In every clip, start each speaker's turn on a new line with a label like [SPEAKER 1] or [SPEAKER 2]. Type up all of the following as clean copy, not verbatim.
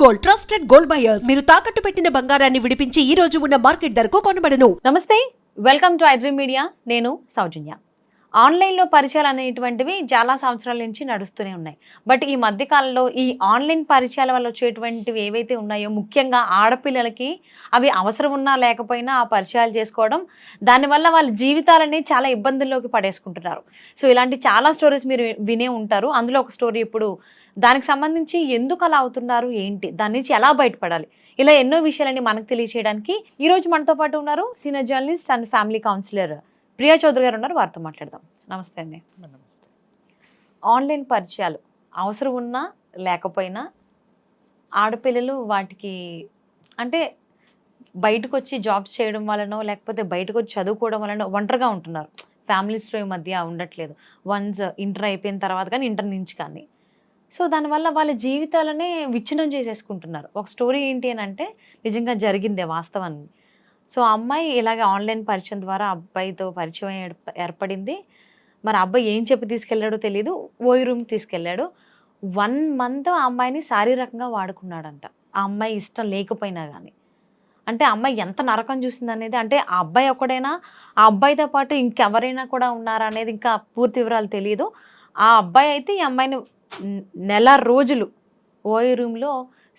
[SPEAKER 1] Gold, trusted gold buyers. మీరు తాకట్టు పెట్టిన బంగారాన్ని విడిపించి ఈ రోజు ఉన్న మార్కెట్ ధరకు కొనబడను.
[SPEAKER 2] నమస్తే, వెల్కమ్ టు ఐడ్రీమ్ మీడియా. నేను సౌజన్య. ఆన్లైన్లో పరిచయాలు అనేటువంటివి చాలా సంవత్సరాల నుంచి నడుస్తూనే ఉన్నాయి. బట్ ఈ మధ్యకాలంలో ఈ ఆన్లైన్ పరిచయాల వల్ల వచ్చేటువంటివి ఏవైతే ఉన్నాయో, ముఖ్యంగా ఆడపిల్లలకి అవి అవసరం ఉన్నా లేకపోయినా ఆ పరిచయాలు చేసుకోవడం, దానివల్ల వాళ్ళ జీవితాలని చాలా ఇబ్బందుల్లోకి పడేసుకుంటున్నారు. సో ఇలాంటి చాలా స్టోరీస్ మీరు వినే ఉంటారు. అందులో ఒక స్టోరీ ఇప్పుడు దానికి సంబంధించి ఎందుకు అలా అవుతున్నారు, ఏంటి, దాని నుంచి ఎలా బయటపడాలి, ఇలా ఎన్నో విషయాలని మనకు తెలియచేయడానికి ఈరోజు మనతో పాటు ఉన్నారు senior journalist and family counsellor Priya Chaudhary గారు ఉన్నారు. వారితో మాట్లాడదాం. నమస్తే అండి.
[SPEAKER 3] నమస్తే.
[SPEAKER 2] ఆన్లైన్ పరిచయాలు అవసరం ఉన్నా లేకపోయినా ఆడపిల్లలు వాటికి అంటే బయటకు వచ్చి జాబ్స్ చేయడం వలనో లేకపోతే బయటకు వచ్చి చదువుకోవడం వలనో ఒంటరిగా ఉంటున్నారు. ఫ్యామిలీస్లో ఈ మధ్య ఉండట్లేదు. వన్స్ ఇంటర్ అయిపోయిన తర్వాత కానీ ఇంటర్ నుంచి కానీ. సో దానివల్ల వాళ్ళ జీవితాలనే విచ్ఛిన్నం చేసేసుకుంటున్నారు. ఒక స్టోరీ ఏంటి అని అంటే నిజంగా జరిగిందే వాస్తవాన్ని. సో ఆ అమ్మాయి ఇలాగే ఆన్లైన్ పరిచయం ద్వారా అబ్బాయితో పరిచయం ఏర్పడింది. మరి అబ్బాయి ఏం చెప్పి తీసుకెళ్ళాడో తెలియదు. ఓయి రూమ్కి తీసుకెళ్ళాడు. 1 month ఆ అమ్మాయిని శారీరకంగా వాడుకున్నాడంట, ఆ అమ్మాయి ఇష్టం లేకపోయినా కానీ. అంటే ఆ అమ్మాయి ఎంత నరకం చూసింది అనేది, అంటే ఆ అబ్బాయి ఒక్కడైనా, ఆ అబ్బాయితో పాటు ఇంకెవరైనా కూడా ఉన్నారా అనేది ఇంకా పూర్తి వివరాలు తెలియదు. ఆ అబ్బాయి అయితే ఈ అమ్మాయిని నెల రోజులు ఓయి రూమ్లో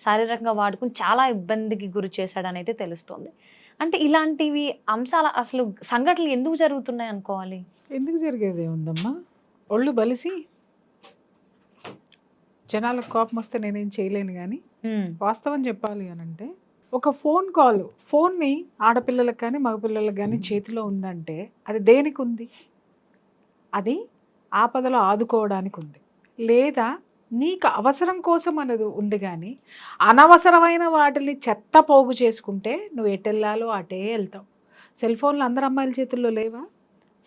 [SPEAKER 2] శారీరకంగా వాడుకుని చాలా ఇబ్బందికి గురి చేశాడని అయితే తెలుస్తోంది. అంటే ఇలాంటివి అంశాలు, అసలు సంఘటనలు ఎందుకు జరుగుతున్నాయి అనుకోవాలి?
[SPEAKER 3] ఎందుకు జరిగేది ఉందమ్మా, ఒళ్ళు బలిసి జనాలకు కోపం వస్తే నేనేం చేయలేను. కానీ వాస్తవం చెప్పాలి అని అంటే, ఒక ఫోన్ కాల్, ఫోన్ని ఆడపిల్లలకు కానీ మగపిల్లలకు కానీ చేతిలో ఉందంటే అది దేనికి ఉంది? అది ఆపదలో ఆదుకోవడానికి ఉంది, లేదా నీకు అవసరం కోసం అనేది ఉంది. కానీ అనవసరమైన వాటిని చెత్త పోగు చేసుకుంటే నువ్వు ఎటెళ్ళాలో అటే వెళ్తావు. సెల్ ఫోన్లు అందరు అమ్మాయిల చేతుల్లో లేవా?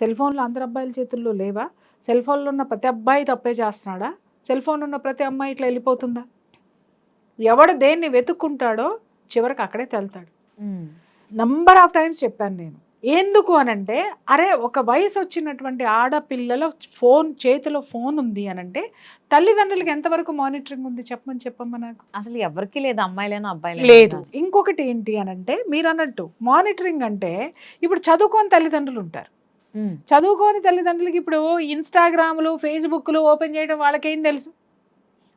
[SPEAKER 3] సెల్ ఫోన్లు అందరు అబ్బాయిల చేతుల్లో లేవా? సెల్ ఫోన్లో ఉన్న ప్రతి అబ్బాయి తప్పే చేస్తున్నాడా? సెల్ ఫోన్ ఉన్న ప్రతి అమ్మాయి ఇట్లా వెళ్ళిపోతుందా? ఎవడు దేన్ని వెతుక్కుంటాడో చివరికి అక్కడే వెళ్తాడు. నంబర్ ఆఫ్ టైమ్స్ చెప్పాను నేను. ఎందుకు అనంటే, అరే ఒక వయసు వచ్చినటువంటి ఆడపిల్లల ఫోన్ చేతిలో ఫోన్ ఉంది అనంటే తల్లిదండ్రులకి ఎంతవరకు మానిటరింగ్ ఉంది చెప్పమ్మా నాకు.
[SPEAKER 2] అసలు ఎవరికి లేదు, అమ్మాయిలైనా అబ్బాయిలు
[SPEAKER 3] లేదు. ఇంకొకటి ఏంటి అనంటే, మీరు అన్నట్టు మానిటరింగ్ అంటే ఇప్పుడు చదువుకోని తల్లిదండ్రులు ఉంటారు. చదువుకోని తల్లిదండ్రులకి ఇప్పుడు ఇన్స్టాగ్రామ్లు, ఫేస్బుక్లు ఓపెన్ చేయడం వాళ్ళకేం తెలుసు?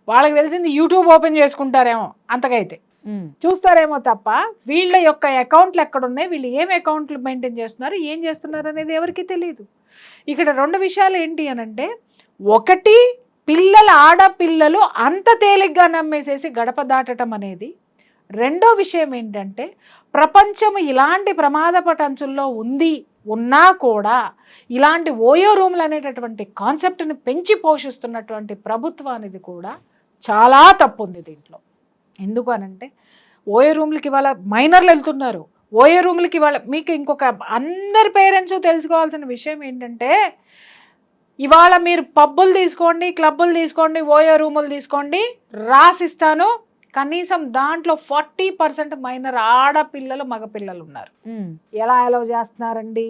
[SPEAKER 3] వాళ్ళకి తెలిసింది యూట్యూబ్ ఓపెన్ చేసుకుంటారేమో, అంతకైతే చూస్తారేమో తప్ప వీళ్ళ యొక్క అకౌంట్లు ఎక్కడున్నాయి, వీళ్ళు ఏం అకౌంట్లు మెయింటైన్ చేస్తున్నారు, ఏం చేస్తున్నారు అనేది ఎవరికి తెలియదు. ఇక్కడ 2 విషయాలు ఏంటి అనంటే, ఒకటి ఆడపిల్లలు అంత తేలిగ్గా నమ్మేసేసి గడప దాటడం అనేది. రెండో విషయం ఏంటంటే, ప్రపంచం ఇలాంటి ప్రమాదపటంచుల్లో ఉన్నా కూడా ఇలాంటి ఓయో రూమ్లు అనేటటువంటి కాన్సెప్ట్ని పెంచి పోషిస్తున్నటువంటి ప్రభుత్వానికి కూడా చాలా తప్పు ఉంది దీంట్లో. ఎందుకు అనంటే, ఓయో రూమ్లకి ఇవాళ మైనర్లు వెళ్తున్నారు. ఓయో రూమ్లకి ఇవాళ మీకు ఇంకొక అందరి పేరెంట్స్ తెలుసుకోవాల్సిన విషయం ఏంటంటే, ఇవాళ మీరు పబ్బులు తీసుకోండి, క్లబ్బులు తీసుకోండి, ఓయో రూములు తీసుకోండి, రాసిస్తాను, కనీసం దాంట్లో 40% మైనర్ ఆడపిల్లలు మగపిల్లలు ఉన్నారు. ఎలా అలౌ చేస్తున్నారండి?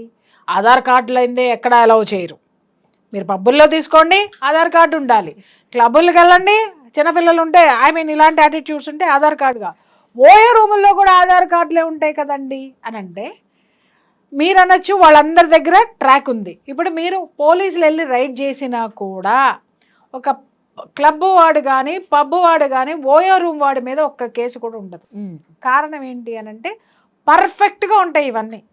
[SPEAKER 3] ఆధార్ కార్డులు అయిందే ఎక్కడ అలౌ చేయరు. మీరు పబ్బుల్లో తీసుకోండి, ఆధార్ కార్డు ఉండాలి. క్లబ్బులకు వెళ్ళండి, చిన్నపిల్లలు ఉంటే ఇలాంటి యాటిట్యూడ్స్ ఉంటే ఆధార్ కార్డుగా. ఓయో రూముల్లో కూడా ఆధార్ కార్డులే ఉంటాయి కదండి అని అంటే, మీరు అనొచ్చు వాళ్ళందరి దగ్గర ట్రాక్ ఉంది. ఇప్పుడు మీరు పోలీసులు వెళ్ళి రైడ్ చేసినా కూడా ఒక క్లబ్ వాడు కానీ పబ్ వాడు కానీ ఓయో రూమ్ వాడి మీద ఒక్క కేసు కూడా ఉండదు. కారణం ఏంటి అని అంటే, పర్ఫెక్ట్గా ఉంటాయి ఇవన్నీ.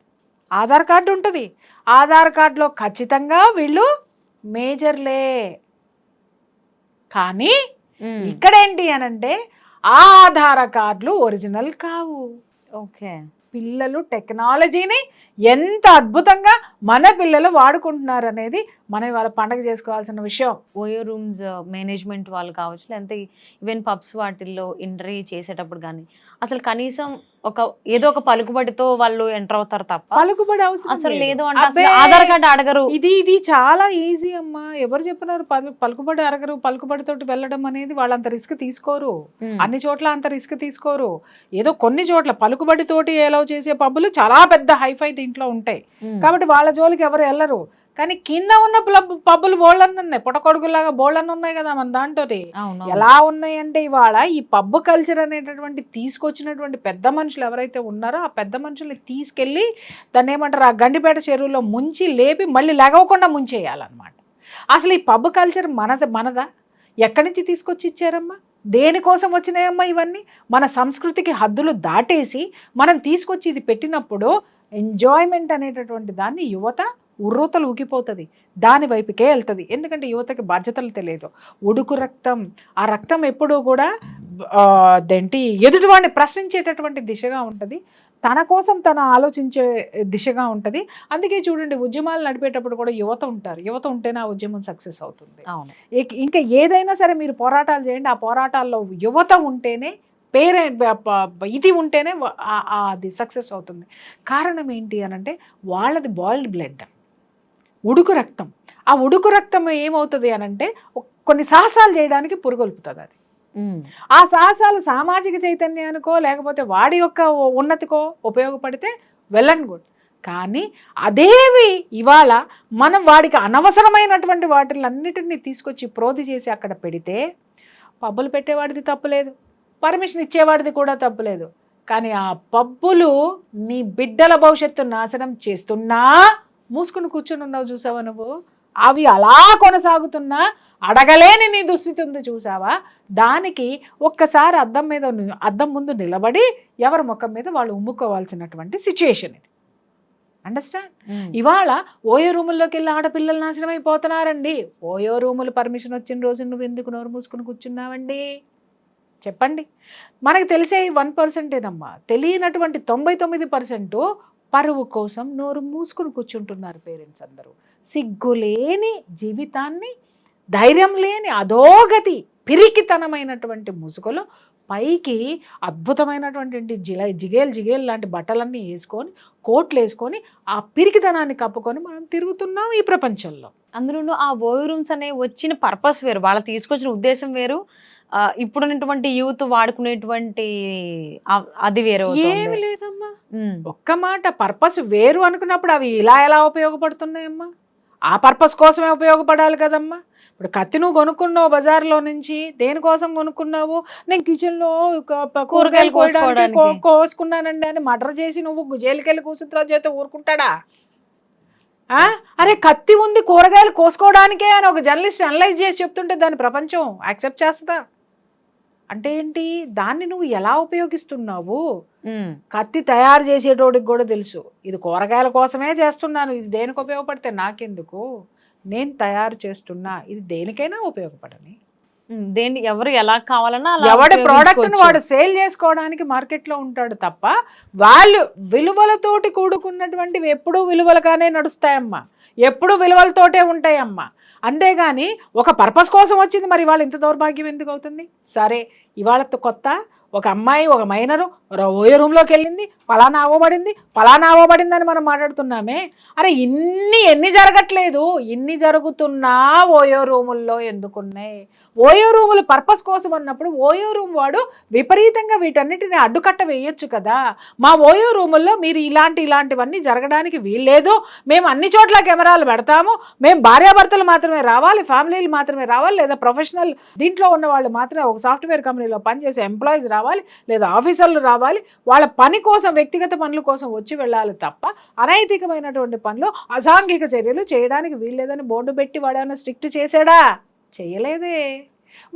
[SPEAKER 3] ఆధార్ కార్డు ఉంటుంది, ఆధార్ కార్డులో ఖచ్చితంగా వీళ్ళు మేజర్లే. కానీ ఇక్కడేంటి అనంటే, ఆ ఆధార్ కార్డులు ఒరిజినల్ కావు.
[SPEAKER 2] ఓకే,
[SPEAKER 3] పిల్లలు టెక్నాలజీని ఎంత అద్భుతంగా మన పిల్లలు వాడుకుంటున్నారు అనేది మనం వాళ్ళ పండగ చేసుకోవాల్సిన విషయం.
[SPEAKER 2] ఓయో రూమ్స్ మేనేజ్మెంట్ వాళ్ళు కావచ్చు, లేదంటే ఈవెన్ పబ్స్ వాటిల్లో ఎంట్రీ చేసేటప్పుడు కానీ అసలు కనీసం ఏదో ఒక పలుకుబడితో వాళ్ళు ఎంటర్ అవుతారు తప్ప
[SPEAKER 3] పలుకుబడి అవసరం
[SPEAKER 2] అసలు లేదు అంటే అసలు ఆధార్ కార్డు అడగరు.
[SPEAKER 3] ఇది చాలా ఈజీ అమ్మా. ఎవరు చెప్పినారు పలుకుబడి అడగరు? పలుకుబడితోటి వెళ్ళడం అనేది వాళ్ళంత రిస్క్ తీసుకోరు. అన్ని చోట్ల అంత రిస్క్ తీసుకోరు. ఏదో కొన్ని చోట్ల పలుకుబడితోటి అలౌ చేసే పబ్బులు చాలా పెద్ద హైఫై దీంట్లో ఉంటాయి కాబట్టి వాళ్ళ జోలికి ఎవరు వెళ్ళరు. కానీ కింద ఉన్న పబ్బులు బోళ్ళని ఉన్నాయి, పుటకొడుగులాగా బోళ్ళని ఉన్నాయి కదా మన దాంట్లో. ఎలా ఉన్నాయి అంటే ఇవాళ ఈ పబ్బు కల్చర్ అనేటటువంటి తీసుకొచ్చినటువంటి పెద్ద మనుషులు ఎవరైతే ఉన్నారో ఆ పెద్ద మనుషుల్ని తీసుకెళ్ళి దాన్ని ఏమంటారు, ఆ గండిపేట చెరువులో ముంచి లేపి మళ్ళీ లెగవకుండా ముంచేయాలన్నమాట. అసలు ఈ పబ్బు కల్చర్ మనదా? ఎక్కడి నుంచి తీసుకొచ్చి ఇచ్చారమ్మా? దేనికోసం వచ్చినాయమ్మా ఇవన్నీ? మన సంస్కృతికి హద్దులు దాటేసి మనం తీసుకొచ్చి ఇది పెట్టినప్పుడు ఎంజాయ్మెంట్ అనేటటువంటి దాన్ని యువత ఉర్రూతలు ఊగిపోతుంది, దాని వైపుకే వెళ్తుంది. ఎందుకంటే యువతకి బాధ్యతలు తెలియదు. ఉడుకు రక్తం, ఆ రక్తం ఎప్పుడూ కూడా అదేంటి ఎదుటివాడిని ప్రశ్నించేటటువంటి దిశగా ఉంటుంది, తన కోసం తను ఆలోచించే దిశగా ఉంటుంది. అందుకే చూడండి, ఉద్యమాలు నడిపేటప్పుడు కూడా యువత ఉంటారు. యువత ఉంటేనే ఆ ఉద్యమం సక్సెస్ అవుతుంది. ఇంకా ఏదైనా సరే మీరు పోరాటాలు చేయండి, ఆ పోరాటాల్లో యువత ఉంటేనే ఇది ఉంటేనే అది సక్సెస్ అవుతుంది. కారణం ఏంటి అని అంటే వాళ్ళది బాయిల్డ్ బ్లడ్, ఉడుకు రక్తం. ఆ ఉడుకు రక్తం ఏమవుతుంది అని అంటే కొన్ని సాహసాలు చేయడానికి పురుగొల్పుతుంది అది. ఆ సాహసాలు సామాజిక చైతన్యానికో లేకపోతే వాడి యొక్క ఉన్నతికో ఉపయోగపడితే వెల్ అండ్ గుడ్. కానీ అదేవి ఇవాళ మనం వాడికి అనవసరమైనటువంటి వాటిలన్నిటిని తీసుకొచ్చి ప్రోధి చేసి అక్కడ పెడితే పబ్బులు పెట్టేవాడిది తప్పులేదు, పర్మిషన్ ఇచ్చేవాడిది కూడా తప్పులేదు. కానీ ఆ పబ్బులు నీ బిడ్డల భవిష్యత్తు నాశనం చేస్తున్నా మూసుకుని కూర్చుని ఉన్నావు చూసావా నువ్వు. అవి అలా కొనసాగుతున్నా అడగలేని నీ దుస్థితి ఉంది చూసావా. దానికి ఒక్కసారి అద్దం ముందు నిలబడి ఎవరి ముఖం మీద వాళ్ళు ఉమ్ముకోవాల్సినటువంటి సిచ్యుయేషన్ ఇది. అండర్స్టాండ్? ఇవాళ ఓయో రూముల్లోకి వెళ్ళి ఆడపిల్లలు నాశనం అయిపోతున్నారండి. ఓయో రూములు పర్మిషన్ వచ్చిన రోజు నువ్వు ఎందుకు నోరు మూసుకుని కూర్చున్నావండి చెప్పండి. మనకు తెలిసే 1%ఏనమ్మా, తెలియనటువంటి 99% పరువు కోసం నోరు మూసుకుని కూర్చుంటున్నారు పేరెంట్స్ అందరూ. సిగ్గులేని జీవితాన్ని, ధైర్యం లేని అధోగతి, పిరికితనమైనటువంటి ముసుగులు పైకి అద్భుతమైనటువంటి జిగేల్ లాంటి బట్టలన్నీ వేసుకొని, కోట్లు వేసుకొని, ఆ పిరికితనాన్ని కప్పుకొని మనం తిరుగుతున్నాం ఈ ప్రపంచంలో.
[SPEAKER 2] అందులో ఆ ఓయో రూమ్స్ అనే వచ్చిన పర్పస్ వేరు, వాళ్ళు తీసుకొచ్చిన ఉద్దేశం వేరు, ఇప్పుడున్నటువంటి యూత్ వాడుకునేటువంటి అది వేరు.
[SPEAKER 3] ఏమి లేదమ్మా, ఒక్క మాట పర్పస్ వేరు అనుకున్నప్పుడు అవి ఎలా ఉపయోగపడుతున్నాయమ్మా? ఆ పర్పస్ కోసమే ఉపయోగపడాలి కదమ్మా. ఇప్పుడు కత్తి నువ్వు కొనుక్కున్నావు బజార్లో నుంచి, దేనికోసం కొనుక్కున్నావు? నేను కిచెన్లో కూరగాయలు కోసుకున్నానండి అని మర్డర్ చేసి నువ్వు జైలుకెళ్ళి కూర్చుంటున్నావు చేత ఊరుకుంటాడా? అరే కత్తి ఉంది కూరగాయలు కోసుకోవడానికే అని ఒక జర్నలిస్ట్ అనలైజ్ చేసి చెప్తుంటే దాన్ని ప్రపంచం యాక్సెప్ట్ చేస్తుందా? అంటే ఏంటి, దాన్ని నువ్వు ఎలా ఉపయోగిస్తున్నావు? కత్తి తయారు చేసేటోడికి కూడా తెలుసు ఇది కూరగాయల కోసమే చేస్తున్నాను, ఇది దేనికి ఉపయోగపడితే నాకెందుకు, నేను తయారు చేస్తున్నా, ఇది దేనికైనా ఉపయోగపడని.
[SPEAKER 2] దేని ఎవరు ఎలా కావాలన్నా
[SPEAKER 3] ఎవడి ప్రోడక్ట్ని వాడు సేల్ చేసుకోవడానికి మార్కెట్లో ఉంటాడు తప్ప వాళ్ళు విలువలతోటి కూడుకున్నటువంటివి ఎప్పుడూ విలువలుగానే నడుస్తాయమ్మా, ఎప్పుడు విలువలతోటే ఉంటాయమ్మా. అంతేగాని ఒక పర్పస్ కోసం వచ్చింది మరి ఇవాళ ఇంత దౌర్భాగ్యం ఎందుకు అవుతుంది? సరే ఇవాళ కొత్త ఒక అమ్మాయి, ఒక మైనరు ఓయో రూమ్లోకి వెళ్ళింది, పలానా అవ్వబడింది అని మనం మాట్లాడుతున్నామే. అరే ఎన్ని జరగట్లేదు, ఇన్ని జరుగుతున్నా ఓయో రూముల్లో ఎందుకున్నాయి? ఓయో రూములు పర్పస్ కోసం అన్నప్పుడు ఓయో రూమ్ వాడు విపరీతంగా వీటన్నిటిని అడ్డుకట్ట వేయొచ్చు కదా. మా ఓయో రూముల్లో మీరు ఇలాంటివన్నీ జరగడానికి వీల్లేదు, మేము అన్ని చోట్ల కెమెరాలు పెడతాము, మేము భార్యాభర్తలు మాత్రమే రావాలి, ఫ్యామిలీలు మాత్రమే రావాలి, లేదా ప్రొఫెషనల్ దీంట్లో ఉన్న వాళ్ళు మాత్రమే, ఒక సాఫ్ట్వేర్ కంపెనీలో పనిచేసే ఎంప్లాయీస్ రావాలి, లేదా ఆఫీసర్లు రావాలి, వాళ్ళ పని కోసం వ్యక్తిగత పనుల కోసం వచ్చి వెళ్ళాలి తప్ప అనైతికమైనటువంటి పనులు, అసాంఘిక చర్యలు చేయడానికి వీల్లేదని బోర్డు పెట్టి వాడేమైనా స్ట్రిక్ట్ చేశాడా? చేయలేదే.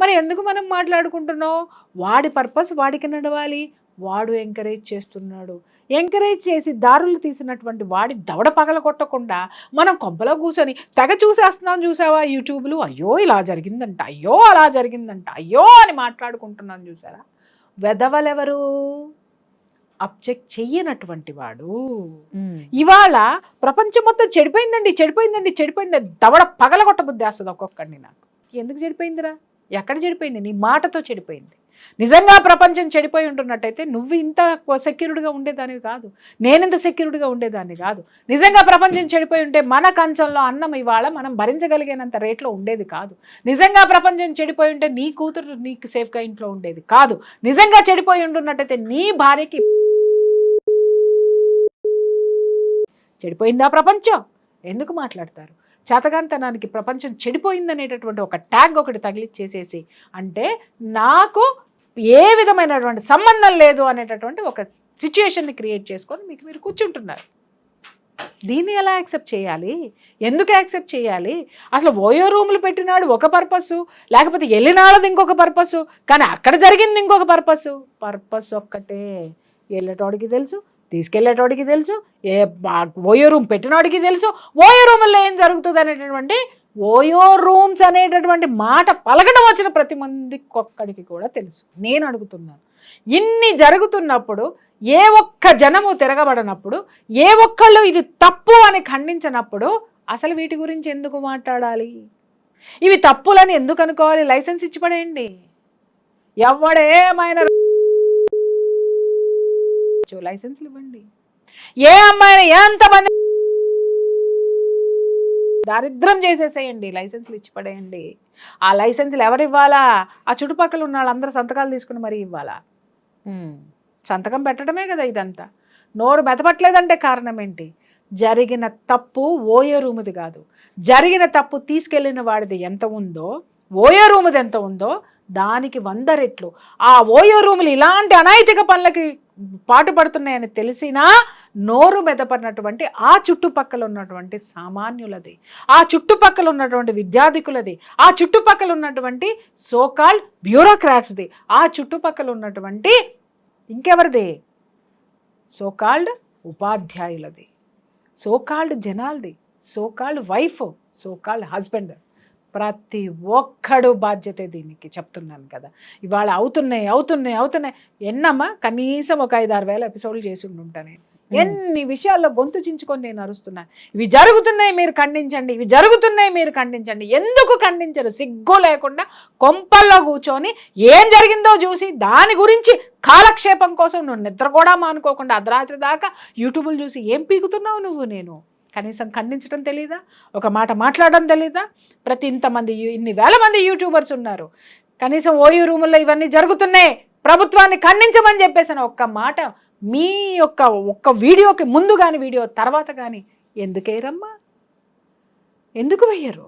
[SPEAKER 3] మరి ఎందుకు మనం మాట్లాడుకుంటున్నాం? వాడి పర్పస్ వాడికి నడవాలి, వాడు ఎంకరేజ్ చేస్తున్నాడు. ఎంకరేజ్ చేసి దారులు తీసినటువంటి వాడి దవడ పగల కొట్టకుండా మనం కొంపలో కూర్చొని తెగ చూసేస్తున్నాం చూసావా యూట్యూబ్లు. అయ్యో ఇలా జరిగిందంట, అయ్యో అలా జరిగిందంట, అయ్యో అని మాట్లాడుకుంటున్నాం చూసారా. వెదవలెవరు? అబ్జెక్ట్ చెయ్యనటువంటి వాడు. ఇవాళ ప్రపంచం మొత్తం చెడిపోయింది దవడ పగలగొట్ట బుద్ధి వేస్తుంది ఒక్కొక్కడిని. నాకు ఎందుకు చెడిపోయిందిరా? ఎక్కడ చెడిపోయింది? నీ మాటతో చెడిపోయింది. నిజంగా ప్రపంచం చెడిపోయి ఉంటున్నట్టయితే నువ్వు ఇంత సెక్యూర్డ్గా ఉండేదానివి కాదు, నేనింత సెక్యూర్డ్గా ఉండేదాన్ని కాదు. నిజంగా ప్రపంచం చెడిపోయి ఉంటే మన కంచంలో అన్నం ఇవాళ మనం భరించగలిగినంత రేట్లో ఉండేది కాదు. నిజంగా ప్రపంచం చెడిపోయి ఉంటే నీ కూతురు నీకు సేఫ్గా ఇంట్లో ఉండేది కాదు. నిజంగా చెడిపోయి ఉంటున్నట్టయితే నీ భార్యకి చెడిపోయిందా ప్రపంచం? ఎందుకు మాట్లాడతారు? చేతగాంతనానికి ప్రపంచం చెడిపోయిందనేటటువంటి ఒక ట్యాగ్ ఒకటి తగిలిచ్చేసేసి, అంటే నాకు ఏ విధమైనటువంటి సంబంధం లేదు అనేటటువంటి ఒక సిచ్యుయేషన్ని క్రియేట్ చేసుకొని మీకు మీరు కూర్చుంటున్నారు. దీన్ని ఎలా యాక్సెప్ట్ చేయాలి? ఎందుకు యాక్సెప్ట్ చేయాలి? అసలు ఓయో రూములు పెట్టినాడు ఒక పర్పస్, లేకపోతే వెళ్ళినాడది ఇంకొక పర్పస్, కానీ అక్కడ జరిగింది ఇంకొక పర్పస్ ఒక్కటే. వెళ్ళేటోడికి తెలుసు, తీసుకెళ్ళేటోడికి తెలుసు, ఓయో రూమ్ పెట్టినోడికి తెలుసు, ఓయో రూముల్లో ఏం జరుగుతుంది అనేటటువంటి ఓయో రూమ్స్ అనేటటువంటి మాట పలకడం వచ్చిన ప్రతి మందికి ఒక్కడికి కూడా తెలుసు. నేను అడుగుతున్నాను, ఇన్ని జరుగుతున్నప్పుడు ఏ ఒక్క జనము తిరగబడినప్పుడు, ఏ ఒక్కళ్ళు ఇది తప్పు అని ఖండించినప్పుడు అసలు వీటి గురించి ఎందుకు మాట్లాడాలి? ఇవి తప్పులని ఎందుకు అనుకోవాలి? లైసెన్స్ ఇచ్చి పడేయండి. ఎవడేమైనా లైసెన్స్లు ఇవ్వండి. ఏ అమ్మాయిని ఎంతమంది దారిద్రం చేసేసేయండి, లైసెన్స్లు ఇచ్చి పడేయండి. ఆ లైసెన్స్లు ఎవరు ఇవ్వాలా? ఆ చుట్టుపక్కల ఉన్న వాళ్ళందరూ సంతకాలు తీసుకుని మరీ ఇవ్వాలా? సంతకం పెట్టడమే కదా ఇదంతా. నోరు మెదపట్లేదంటే కారణం ఏంటి? జరిగిన తప్పు ఓయో రూముది కాదు, జరిగిన తప్పు తీసుకెళ్లిన వాడిది ఎంత ఉందో, ఓయో రూముది ఎంత ఉందో దానికి 100 రెట్లు. ఆ ఓయో రూములు ఇలాంటి అనైతిక పనులకి పాటుపడుతున్నాయని తెలిసినా నోరు మెదపడినటువంటి ఆ చుట్టుపక్కల ఉన్నటువంటి సామాన్యులది, ఆ చుట్టుపక్కల ఉన్నటువంటి విద్యార్థికులది, ఆ చుట్టుపక్కల ఉన్నటువంటి సోకాల్డ్ బ్యూరోక్రాట్స్ది, ఆ చుట్టుపక్కల ఉన్నటువంటి ఇంకెవరిది? సోకాల్డ్ ఉపాధ్యాయులది, సోకాల్డ్ జనాలది, సోకాల్డ్ వైఫ్, సోకాల్డ్ హస్బెండ్. ప్రతి ఒక్కడు బాధ్యతే దీనికి. చెప్తున్నాను కదా, ఇవాళ అవుతున్నాయి. ఎన్నమ్మా, కనీసం ఒక 5-6 వేల ఎపిసోడ్లు చేసి ఉంటాను. ఎన్ని విషయాల్లో గొంతు చించుకొని నేను అరుస్తున్నాను. ఇవి జరుగుతున్నాయి మీరు ఖండించండి, ఇవి జరుగుతున్నాయి మీరు ఖండించండి. ఎందుకు ఖండించరు? సిగ్గు లేకుండా కొంపల్లో కూర్చొని ఏం జరిగిందో చూసి దాని గురించి కాలక్షేపం కోసం నువ్వు నిద్ర కూడా మానుకోకుండా అర్ధరాత్రి దాకా యూట్యూబ్లు చూసి ఏం పీకుతున్నావు నువ్వు? నేను కనీసం ఖండించడం తెలీదా? ఒక మాట మాట్లాడడం తెలీదా? ఇన్ని వేల మంది యూట్యూబర్స్ ఉన్నారు, కనీసం ఓయూ రూముల్లో ఇవన్నీ జరుగుతున్నాయి, ప్రభుత్వాన్ని ఖండించమని చెప్పేసిన ఒక్క మాట మీ ఒక్క వీడియోకి ముందు కానీ వీడియో తర్వాత కానీ ఎందుకేరమ్మా? ఎందుకు వెయ్యరు?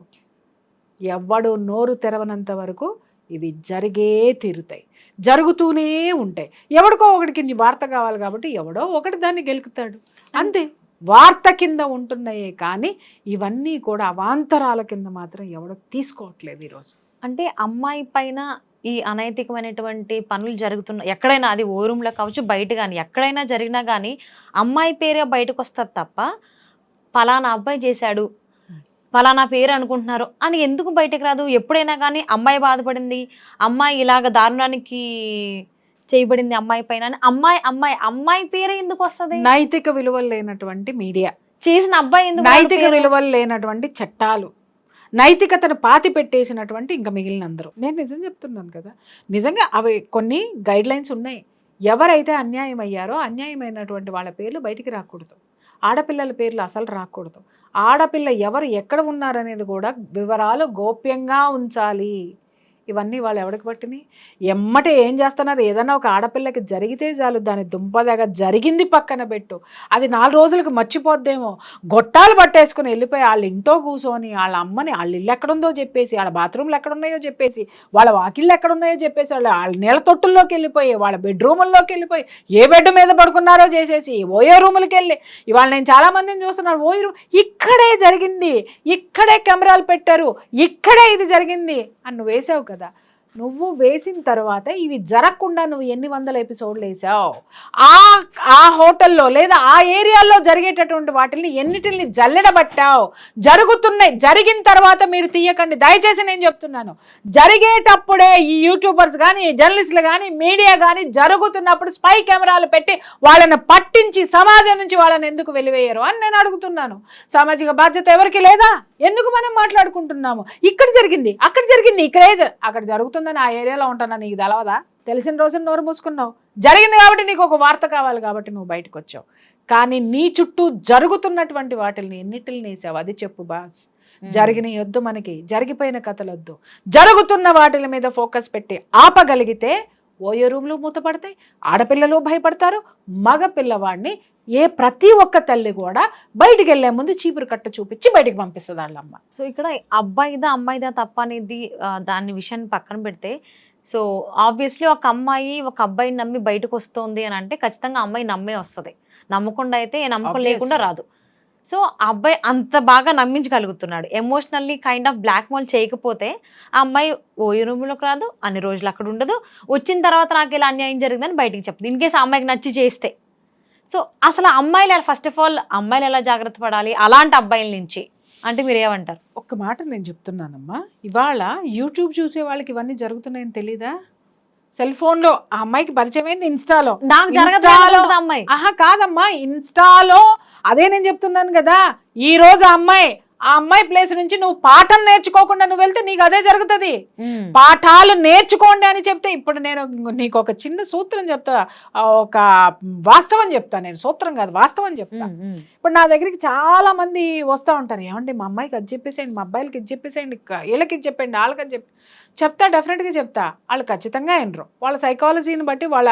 [SPEAKER 3] ఎవడు నోరు తెరవనంత వరకు ఇవి జరిగే తీరుతాయి, జరుగుతూనే ఉంటాయి. ఎవడికో ఒకటికి వార్త కావాలి కాబట్టి ఎవడో ఒకటి దాన్ని గెలుకుతాడు, అంతే. వార్త కింద ఉంటున్నాయే కానీ ఇవన్నీ కూడా అవాంతరాల కింద మాత్రం ఎవడో తీసుకోవట్లేదు ఈరోజు.
[SPEAKER 2] అంటే అమ్మాయి పైన ఈ అనైతికమైనటువంటి పనులు జరుగుతున్న ఎక్కడైనా, అది ఓ రూమ్లో కావచ్చు, బయట కానీ ఎక్కడైనా జరిగినా కానీ అమ్మాయి పేరే బయటకు వస్తుంది తప్ప పలానా అబ్బాయి చేశాడు, పలానా పేరు అనుకుంటున్నారు అని ఎందుకు బయటకు రాదు? ఎప్పుడైనా కానీ అమ్మాయి బాధపడింది, అమ్మాయి ఇలాగ దారుణానికి చేయబడింది అమ్మాయి పైన, అమ్మాయి పేరే ఎందుకు వస్తుంది?
[SPEAKER 3] నైతిక విలువలు లేనటువంటి మీడియా,
[SPEAKER 2] చేసిన అబ్బాయి ఎందుకు,
[SPEAKER 3] నైతిక విలువలు లేనటువంటి చట్టాలు, నైతికతను పాతి పెట్టేసినటువంటి ఇంకా మిగిలిన అందరూ. నేను నిజం చెప్తున్నాను కదా, నిజంగా అవి కొన్ని గైడ్ లైన్స్ ఉన్నాయి. ఎవరైతే అన్యాయం అయ్యారో అన్యాయమైనటువంటి వాళ్ళ పేర్లు బయటికి రాకూడదు, ఆడపిల్లల పేర్లు అసలు రాకూడదు. ఆడపిల్ల ఎవరు ఎక్కడ ఉన్నారనేది కూడా వివరాలు గోప్యంగా ఉంచాలి. ఇవన్నీ వాళ్ళు ఎవరికి పట్టినాయి? ఎమ్మటే ఏం చేస్తున్నారు? ఏదైనా ఒక ఆడపిల్లకి జరిగితే చాలు దాని దుంపదగా జరిగింది పక్కన పెట్టు, అది 4 రోజులకు మర్చిపోద్దేమో, గొట్టాలు పట్టేసుకుని వెళ్ళిపోయి వాళ్ళ ఇంట్లో కూర్చొని వాళ్ళ అమ్మని వాళ్ళ ఇల్లు ఎక్కడుందో చెప్పేసి, వాళ్ళ బాత్రూమ్లు ఎక్కడున్నాయో చెప్పేసి, వాళ్ళ వాకిళ్ళు ఎక్కడున్నాయో చెప్పేసి, వాళ్ళ నీళ్ళ తొట్టుల్లోకి వెళ్ళిపోయి, వాళ్ళ బెడ్రూముల్లోకి వెళ్ళిపోయి, ఏ బెడ్ మీద పడుకున్నారో చేసేసి ఓయో రూములకి వెళ్ళి, ఇవాళ నేను చాలా మందిని చూస్తున్నాను, ఓయో రూమ్ ఇక్కడే జరిగింది, ఇక్కడే కెమెరాలు పెట్టారు, ఇక్కడే ఇది జరిగింది అని నువ్వు వేసావు కదా. నువ్వు వేసిన తర్వాత ఇవి జరగకుండా నువ్వు ఎన్ని 100 ఎపిసోడ్లు వేసావు? ఆ హోటల్లో లేదా ఆ ఏరియాలో జరిగేటటువంటి వాటిని ఎన్నిటిని జల్లెడబట్టావు? జరుగుతున్నాయి, జరిగిన తర్వాత మీరు తీయకండి దయచేసి, నేను చెప్తున్నాను. జరిగేటప్పుడే ఈ యూట్యూబర్స్ కానీ, జర్నలిస్టులు కానీ, మీడియా కానీ జరుగుతున్నప్పుడు స్పై కెమెరాలు పెట్టి వాళ్ళని పట్టించి సమాజం నుంచి వాళ్ళని ఎందుకు వెలివేయరు అని నేను అడుగుతున్నాను. సామాజిక బాధ్యత ఎవరికి లేదా? ఎందుకు మనం మాట్లాడుకుంటున్నాము? ఇక్కడ జరిగింది, అక్కడ జరిగింది, ఇక్కడే అక్కడ జరుగుతుందని ఆ ఏరియాలో ఉంటున్నా, నీకు తెలవదా? తెలిసిన రోజున నోరు మూసుకున్నావు. జరిగింది కాబట్టి నీకు ఒక వార్త కావాలి కాబట్టి నువ్వు బయటకు వచ్చావు, కానీ నీ చుట్టూ జరుగుతున్నటువంటి వాటిని ఎన్నిటిని వేసావు? అది చెప్పు బాస్. జరిగిన వద్దు, మనకి జరిగిపోయిన కథలు వద్దు, జరుగుతున్న వాటిల మీద ఫోకస్ పెట్టి ఆపగలిగితే ఓయో రూమ్లో మూతపడతాయి, ఆడపిల్లలు భయపడతారు. మగ పిల్లవాడిని ప్రతి ఒక్క తల్లి కూడా బయటికి వెళ్లే ముందు చీపురు కట్ట చూపించి బయటికి పంపిస్తుంది వాళ్ళమ్మ.
[SPEAKER 2] సో ఇక్కడ అబ్బాయిదా అమ్మాయిదా తప్ప అనేది దాని విషయాన్ని పక్కన పెడితే, సో ఆబ్వియస్లీ ఒక అమ్మాయి ఒక అబ్బాయిని నమ్మి బయటకు వస్తుంది అని అంటే ఖచ్చితంగా అమ్మాయి నమ్మే వస్తుంది. నమ్మకుండా అయితే నమ్మకం లేకుండా రాదు. సో ఆ అబ్బాయి అంత బాగా నమ్మించగలుగుతున్నాడు, emotionally kind of blackmail చేయకపోతే ఆ అమ్మాయి ఓయో రూమ్లోకి రాదు, అన్ని రోజులు అక్కడ ఉండదు, వచ్చిన తర్వాత నాకు ఇలా అన్యాయం జరిగిందని బయటికి చెప్తుంది. ఇన్ కేసు ఆ అమ్మాయికి నచ్చి చేస్తే. సో అసలు అమ్మాయిలు ఫస్ట్ ఆఫ్ ఆల్ అమ్మాయిలు ఎలా జాగ్రత్త పడాలి అలాంటి అబ్బాయిల నుంచి అంటే మీరు ఏమంటారు?
[SPEAKER 3] ఒక్క మాట నేను చెప్తున్నానమ్మా, ఇవాళ యూట్యూబ్ చూసే వాళ్ళకి ఇవన్నీ జరుగుతున్నాయని తెలీదా? సెల్ ఫోన్ లో ఆ అమ్మాయికి పరిచయం అయింది ఇన్స్టాలో.
[SPEAKER 2] అమ్మాయి
[SPEAKER 3] కాదమ్మా, ఇన్స్టాలో అదే నేను చెప్తున్నాను కదా. ఈ రోజు ఆ అమ్మాయి ప్లేస్ నుంచి నువ్వు పాఠం నేర్చుకోకుండా నువ్వు వెళ్తే నీకు అదే జరుగుతుంది. పాఠాలు నేర్చుకోండి అని చెప్తే, ఇప్పుడు నేను నీకు ఒక చిన్న సూత్రం చెప్తా, ఒక వాస్తవం చెప్తా. నేను సూత్రం కాదు, వాస్తవం చెప్తా. ఇప్పుడు నా దగ్గరికి చాలా మంది వస్తూ ఉంటారు, ఏమండి మా అమ్మాయికి అది చెప్పేసేయండి, మా అబ్బాయిలకి ఇది చెప్పేసేయండి, వీళ్ళకి ఇది చెప్పండి, వాళ్ళకి చెప్తా, డెఫినెట్గా చెప్తా. వాళ్ళు ఖచ్చితంగా వినరు. వాళ్ళ సైకాలజీని బట్టి, వాళ్ళ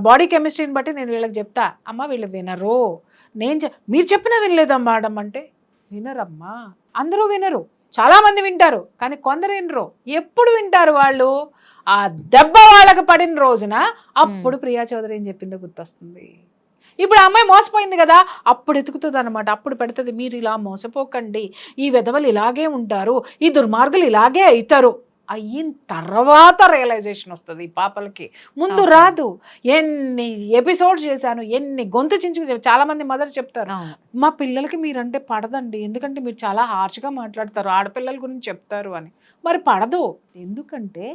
[SPEAKER 3] బాడీ కెమిస్ట్రీని బట్టి నేను వీళ్ళకి చెప్తా. అమ్మ వీళ్ళు వినరు, మీరు చెప్పినా వినలేదమ్మా మేడం అంటే వినరమ్మా. అందరూ వినరు, చాలా మంది వింటారు, కానీ కొందరు వినరు. ఎప్పుడు వింటారు వాళ్ళు? ఆ దెబ్బ వాళ్ళకి పడిన రోజున అప్పుడు ప్రియా చౌదరి ఏం చెప్పిందో గుర్తొస్తుంది. ఇప్పుడు అమ్మాయి మోసపోయింది కదా, అప్పుడు ఎతుకుతుంది అనమాట. అప్పుడు పెడుతుంది, మీరు ఇలా మోసపోకండి, ఈ విధవలు ఇలాగే ఉంటారు, ఈ దుర్మార్గులు ఇలాగే అవుతారు. అయిన తర్వాత రియలైజేషన్ వస్తుంది ఈ పాపలకి, ముందు రాదు. ఎన్ని ఎపిసోడ్స్ చేశాను, ఎన్ని గొంతు చించుకు. చాలా మంది మదర్ చెప్తారు, మా పిల్లలకి మీరంటే పడదండి, ఎందుకంటే మీరు చాలా హార్ష్గా మాట్లాడతారు, ఆడపిల్లల గురించి చెప్తారు అని. మరి పడదు, ఎందుకంటే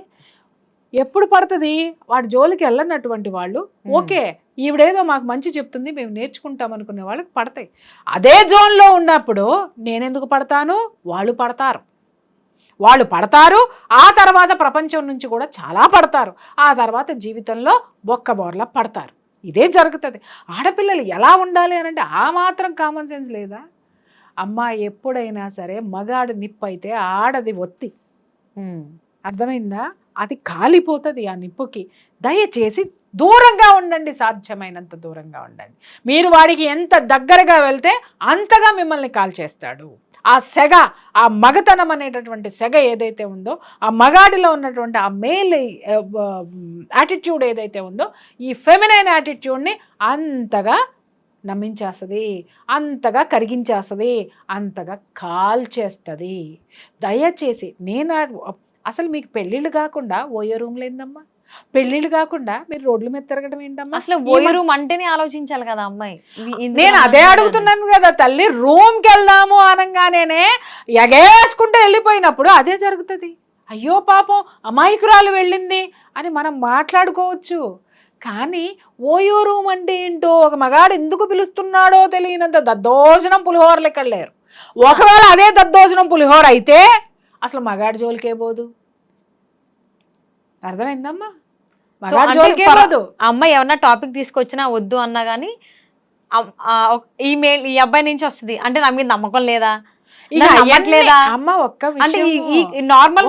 [SPEAKER 3] ఎప్పుడు పడుతుంది? వాడి జోలికి వెళ్ళనటువంటి వాళ్ళు, ఓకే ఈవిడేదో మాకు మంచి చెప్తుంది, మేము నేర్చుకుంటాం అనుకునే వాళ్ళకి పడతాయి. అదే జోన్లో ఉన్నప్పుడు నేనెందుకు పడతాను? వాళ్ళు పడతారు. ఆ తర్వాత ప్రపంచం నుంచి కూడా చాలా పడతారు. ఆ తర్వాత జీవితంలో బొక్కబోర్లా పడతారు. ఇదే జరుగుతుంది. ఆడపిల్లలు ఎలా ఉండాలి అని అంటే ఆ మాత్రం కామన్ సెన్స్ లేదా? అమ్మ ఎప్పుడైనా సరే మగాడు నిప్పు అయితే ఆడది ఒత్తి, అర్థమైందా? అది కాలిపోతుంది ఆ నిప్పుకి. దయచేసి దూరంగా ఉండండి, సాధ్యమైనంత దూరంగా ఉండండి. మీరు వాడికి ఎంత దగ్గరగా వెళ్తే అంతగా మిమ్మల్ని కాల్చేస్తాడు. ఆ సెగ, ఆ మగతనం అనేటటువంటి సెగ ఏదైతే ఉందో, ఆ మగాడిలో ఉన్నటువంటి ఆ మేల్ యాటిట్యూడ్ ఏదైతే ఉందో, ఈ ఫెమినైన్ యాటిట్యూడ్ని అంతగా నమ్మించేస్తుంది, అంతగా కరిగించేస్తుంది, అంతగా కాల్చేస్తుంది. దయచేసి అసలు మీకు పెళ్ళిళ్ళు కాకుండా ఓయో రూమ్లు ఏందమ్మా? పెళ్లిళ్ళు కాకుండా మీరు రోడ్ల మీద తిరగడం ఏంటమ్మా?
[SPEAKER 2] అసలు ఓయో రూమ్ అంటేనే ఆలోచించాలి కదా అమ్మాయి.
[SPEAKER 3] నేను అదే అడుగుతున్నాను కదా తల్లి. రూమ్కి వెళ్దాము అనగానే ఎగేసుకుంటూ వెళ్ళిపోయినప్పుడు అదే జరుగుతుంది. అయ్యో పాపం అమాయకురాలు వెళ్ళింది అని మనం మాట్లాడుకోవచ్చు, కానీ ఓయో రూమ్ అంటే ఏంటో, ఒక మగాడు ఎందుకు పిలుస్తున్నాడో తెలియనంత దద్దోజనం పులిహోరలు ఇక్కడ లేరు. ఒకవేళ అదే దద్దోజనం పులిహోర అయితే అసలు మగాడి జోలికే పోదు. అర్థమైందమ్మా?
[SPEAKER 2] అమ్మాయి ఏమన్నా టాపిక్ తీసుకొచ్చినా వద్దు అన్నా గానీ ఈమెయిల్ ఈ అబ్బాయి నుంచి వస్తుంది అంటే నా మీద నమ్మకం లేదా,
[SPEAKER 3] అమ్మ ఒక్క
[SPEAKER 2] నార్మల్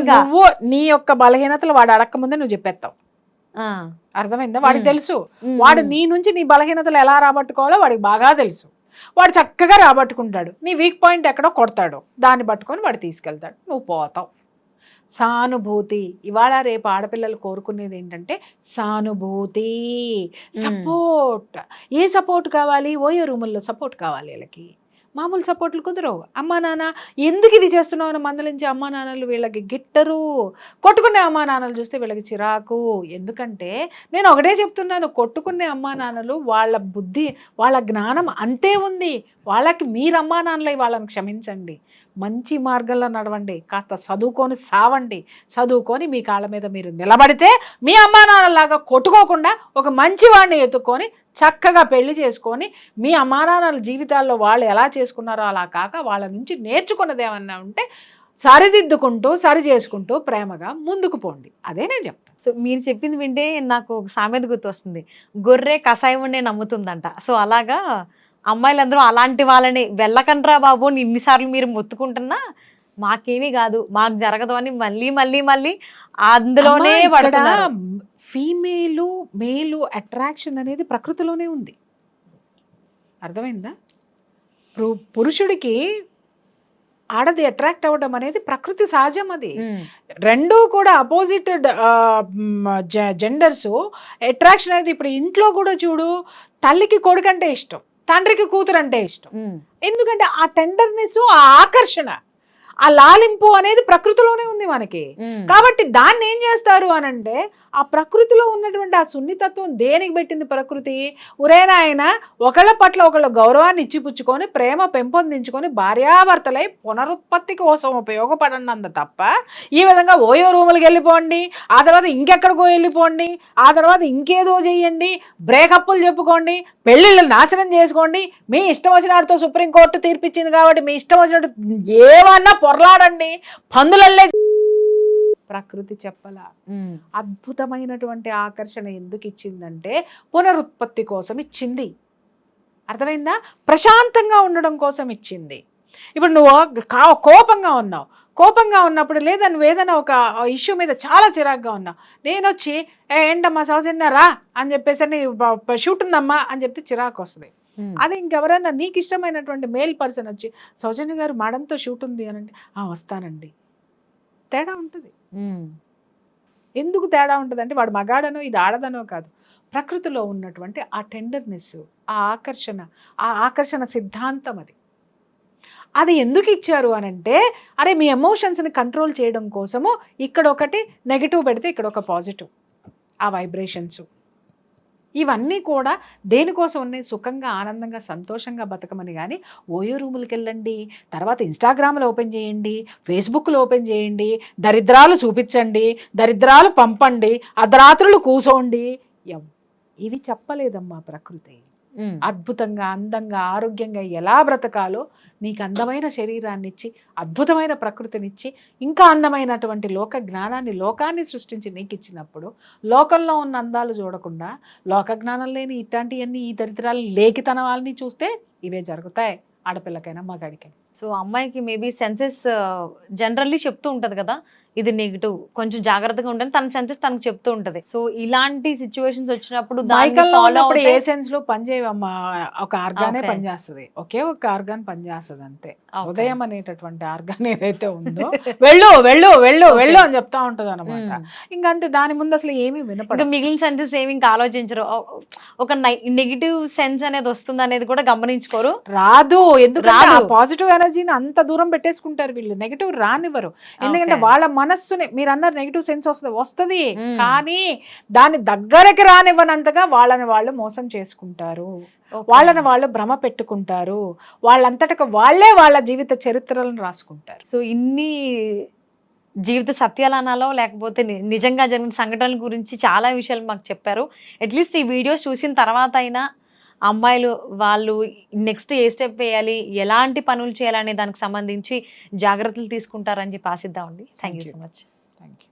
[SPEAKER 3] నువ్వు నీ యొక్క బలహీనతలు వాడు అడక్క ముందే నువ్వు చెప్పేస్తావు. అర్థమైందా? వాడికి తెలుసు, వాడు నీ నుంచి నీ బలహీనతలు ఎలా రాబట్టుకోవాలో వాడికి బాగా తెలుసు. వాడు చక్కగా రాబట్టుకుంటాడు. నీ వీక్ పాయింట్ ఎక్కడో కొడతాడు, దాన్ని పట్టుకొని వాడు తీసుకెళ్తాడు, నువ్వు పోతావు. సానుభూతి. ఇవాళ రేపు ఆడపిల్లలు కోరుకునేది ఏంటంటే సానుభూతి, సపోర్ట్. ఏ సపోర్ట్ కావాలి? ఓయో రూముల్లో సపోర్ట్ కావాలి వీళ్ళకి. మామూలు సపోర్ట్లు కుదరవు. అమ్మా నాన్న ఎందుకు ఇది చేస్తున్నావు అని మందలించే అమ్మా నాన్నలు వీళ్ళకి గిట్టరు. కొట్టుకునే అమ్మా నాన్నలు చూస్తే వీళ్ళకి చిరాకు. ఎందుకంటే నేను ఒకటే చెప్తున్నాను, కొట్టుకునే అమ్మా నాన్నలు వాళ్ళ బుద్ధి, వాళ్ళ జ్ఞానం అంతే ఉంది. వాళ్ళకి మీరు అమ్మా నాన్నలై వాళ్ళని క్షమించండి, మంచి మార్గంలో నడవండి, కాస్త చదువుకొని సావండి. చదువుకొని మీ కాళ్ళ మీద మీరు నిలబడితే మీ అమ్మా నాన్నలాగా కొట్టుకోకుండా ఒక మంచి వాడిని ఎత్తుక్కొని చక్కగా పెళ్లి చేసుకొని మీ అమ్మా నాన్నల జీవితాల్లో వాళ్ళు ఎలా చేసుకున్నారో అలా కాక వాళ్ళ నుంచి నేర్చుకున్నది ఏమన్నా ఉంటే సరిదిద్దుకుంటూ సరి చేసుకుంటూ ప్రేమగా ముందుకు పోండి. అదే నేను చెప్తాను.
[SPEAKER 2] సో మీరు చెప్పింది వింటే నాకు ఒక సామెత గుర్తొస్తుంది, గొర్రె కషాయం ఉండే నమ్ముతుందంట. సో అలాగా అమ్మాయిలందరూ అలాంటి వాళ్ళని వెళ్ళకండ్రా బాబు ఇన్నిసార్లు మీరు మొత్తుకుంటున్నా మాకేమీ కాదు, మాకు జరగదు అని మళ్ళీ మళ్ళీ మళ్ళీ అందులోనే పడుతున్నారు.
[SPEAKER 3] ఫీమేలు మేలు అట్రాక్షన్ అనేది ప్రకృతిలోనే ఉంది. అర్థమైందా? పురుషుడికి ఆడది అట్రాక్ట్ అవ్వడం అనేది ప్రకృతి సహజం. అది రెండూ కూడా అపోజిట్ జెండర్స్ అట్రాక్షన్ అనేది. ఇప్పుడు ఇంట్లో కూడా చూడు, తల్లికి కొడుకంటే ఇష్టం, తండ్రికి కూతురు అంటే ఇష్టం. ఎందుకంటే ఆ టెండర్నెస్, ఆ ఆకర్షణ, ఆ లాలింపు అనేది ప్రకృతిలోనే ఉంది మనకి. కాబట్టి దాన్ని ఏం చేస్తారు అనంటే, ఆ ప్రకృతిలో ఉన్నటువంటి ఆ సున్నితత్వం దేనికి పెట్టింది ప్రకృతి? ఉరేనాయన ఒకళ్ళ పట్ల ఒకళ్ళ గౌరవాన్ని ఇచ్చిపుచ్చుకొని ప్రేమ పెంపొందించుకొని భార్యాభర్తలై పునరుత్పత్తి కోసం ఉపయోగపడనంత తప్ప ఈ విధంగా ఓయో రూములకు వెళ్ళిపోండి, ఆ తర్వాత ఇంకెక్కడికో వెళ్ళిపోండి, ఆ తర్వాత ఇంకేదో చెయ్యండి, బ్రేకప్లు చెప్పుకోండి, పెళ్ళిళ్ళు నాశనం చేసుకోండి, మీ ఇష్టం వచ్చినట్టు సుప్రీంకోర్టు తీర్పిచ్చింది కాబట్టి మీ ఇష్టం వచ్చినట్టు ఏమన్నా పొరలాడండి, పందులల్లే. ప్రకృతి చెప్పలా. అద్భుతమైనటువంటి ఆకర్షణ ఎందుకు ఇచ్చిందంటే పునరుత్పత్తి కోసం ఇచ్చింది. అర్థమైందా? ప్రశాంతంగా ఉండడం కోసం ఇచ్చింది. ఇప్పుడు నువ్వు కోపంగా ఉన్నావు, కోపంగా ఉన్నప్పుడు లేదా నువ్వు ఏదైనా ఒక ఇష్యూ మీద చాలా చిరాగ్గా ఉన్నావు, నేను వచ్చి ఏంటమ్మా సౌజన్య రా అని చెప్పేసి షూట్ ఉందమ్మా అని చెప్తే చిరాకు వస్తుంది. అది ఇంకెవరైనా నీకు ఇష్టమైనటువంటి మేల్ పర్సన్ వచ్చి సౌజన్య గారు మేడంతో షూట్ ఉంది అని అంటే వస్తానండి. తేడా ఉంటుంది. ఎందుకు తేడా ఉంటుంది అంటే వాడు మగాడనో ఇది ఆడదనో కాదు, ప్రకృతిలో ఉన్నటువంటి ఆ టెండర్నెస్, ఆ ఆకర్షణ సిద్ధాంతం అది. అది ఎందుకు ఇచ్చారు అనంటే, అరే మీ ఎమోషన్స్ని కంట్రోల్ చేయడం కోసము ఇక్కడ ఒకటి నెగిటివ్ పెడితే ఇక్కడ ఒక పాజిటివ్, ఆ వైబ్రేషన్స్ ఇవన్నీ కూడా దేనికోసం ఉన్నాయి? సుఖంగా, ఆనందంగా, సంతోషంగా బతకమని. కానీ ఓయో రూములకి వెళ్ళండి, తర్వాత ఇన్స్టాగ్రామ్లో ఓపెన్ చేయండి, ఫేస్బుక్లో ఓపెన్ చేయండి, దరిద్రాలు చూపించండి, దరిద్రాలు పంపండి, అర్ధరాత్రులు కూసోండి, ఇవి చెప్పలేదమ్మా ప్రకృతి. అద్భుతంగా, అందంగా, ఆరోగ్యంగా ఎలా బ్రతకాలో నీకు అందమైన శరీరాన్ని ఇచ్చి, అద్భుతమైన ప్రకృతినిచ్చి, ఇంకా అందమైనటువంటి లోక జ్ఞానాన్ని, లోకాన్ని సృష్టించి నీకు ఇచ్చినప్పుడు లోకంలో ఉన్న అందాలు చూడకుండా లోక జ్ఞానం లేని ఇట్లాంటివన్నీ, ఈ దరిద్రాలు లేఖితన వాళ్ళని చూస్తే ఇవే జరుగుతాయి, ఆడపిల్లకైనా మగాడికైనా.
[SPEAKER 2] సో అమ్మాయికి మేబీ సెన్సెస్ జనరల్లీ చెప్తూ ఉంటది కదా, ఇది నెగిటివ్, కొంచెం జాగ్రత్తగా ఉండాలి, తన సెన్సెస్ తనకు చెప్తూ ఉంటది. సో ఇలాంటి సిచ్యువేషన్స్ వచ్చినప్పుడు
[SPEAKER 3] ఏ సెన్స్ లో పనిచేయమ్మా, ఒక ఆర్గానే పనిచేస్తుంది, ఒకే ఒక ఆర్గాన్ పనిచేస్తుంది అంతే. ఉదయం అనేటటువంటి ఆర్గాన్ ఏదైతే ఉందో వెళ్ళు వెళ్ళు వెళ్ళు వెళ్ళు అని చెప్తా ఉంటది అనమాట. ఇంకంతే, దాని ముందు అసలు ఏమీ వినపడదు.
[SPEAKER 2] మిగిలిన సెన్సెస్ ఏమి ఇంకా ఆలోచించరు. ఒక నెగిటివ్ సెన్స్ అనేది వస్తుంది అనేది కూడా గమనించుకోరు,
[SPEAKER 3] రాదు. ఎందుకంటే పాజిటివ్ ఎనర్జీని అంత దూరం పెట్టేసుకుంటారు వీళ్ళు, నెగిటివ్ రానివ్వరు. ఎందుకంటే వాళ్ళ మనస్సుని, మీరు అన్నారు నెగిటివ్ సెన్స్ వస్తుంది, కానీ దాన్ని దగ్గరకి రానివ్వనంతగా వాళ్ళని వాళ్ళు మోసం చేసుకుంటారు, వాళ్ళని వాళ్ళు భ్రమ పెట్టుకుంటారు, వాళ్ళంతటకు వాళ్ళే వాళ్ళ జీవిత చరిత్రలను రాసుకుంటారు.
[SPEAKER 2] సో ఇన్ని జీవిత సత్యాలనాలో లేకపోతే నిజంగా జరిగిన సంఘటనల గురించి చాలా విషయాలు మాకు చెప్పారు. అట్లీస్ట్ ఈ వీడియోస్ చూసిన తర్వాత అయినా అమ్మాయిలు వాళ్ళు నెక్స్ట్ ఏ స్టెప్ వేయాలి, ఎలాంటి పనులు చేయాలనే దానికి సంబంధించి జాగ్రత్తలు తీసుకుంటారని చెప్పి ఆశిద్దామండి. Thank you so much.
[SPEAKER 3] Thank you.